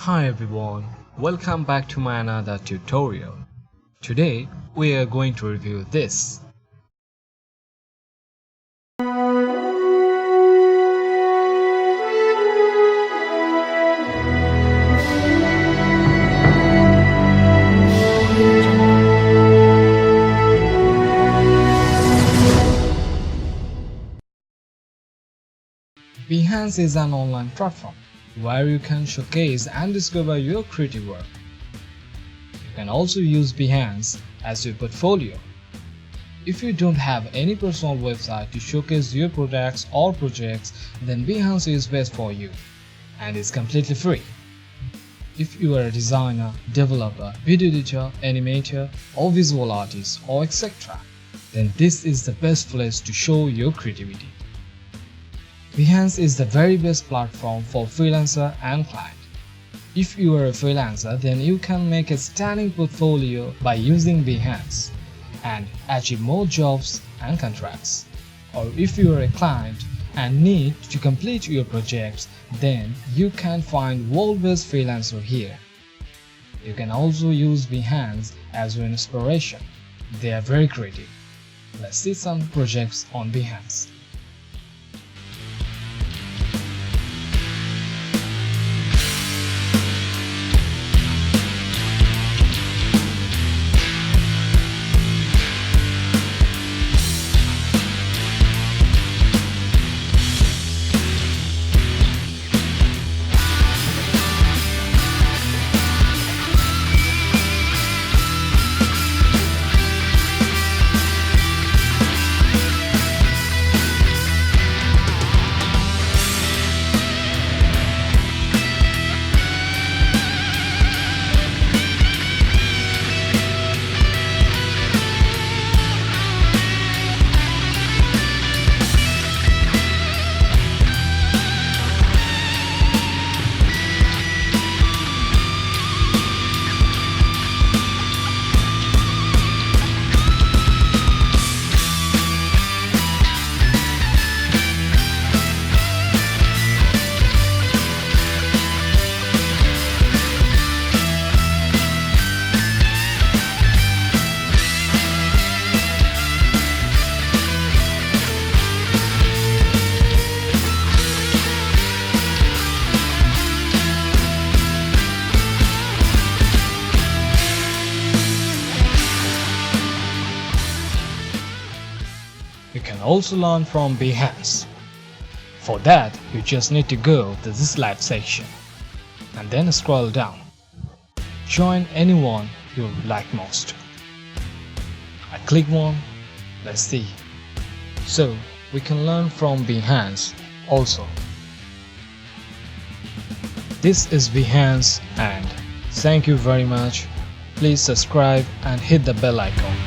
Hi everyone, welcome back to my another tutorial. Today we are going to review this. Behance is an online platform where you can showcase and discover your creative work. You can also use Behance as your portfolio. If you don't have any personal website to showcase your products or projects, then Behance is best for you and is completely free. If you are a designer, developer, video editor, animator, or visual artist, or etc., then this is the best place to show your creativity. Behance is the very best platform for freelancer and client. If you are a freelancer, then you can make a stunning portfolio by using Behance and achieve more jobs and contracts. Or if you are a client and need to complete your projects, then you can find world-best freelancer here. You can also use Behance as your inspiration. They are very creative. Let's see some projects on Behance. You can also learn from Behance. For that, you just need to go to this live section and then scroll down. Join anyone you like most. I click one, let's see. So we can learn from Behance also. This is Behance and thank you very much. Please subscribe and hit the bell icon.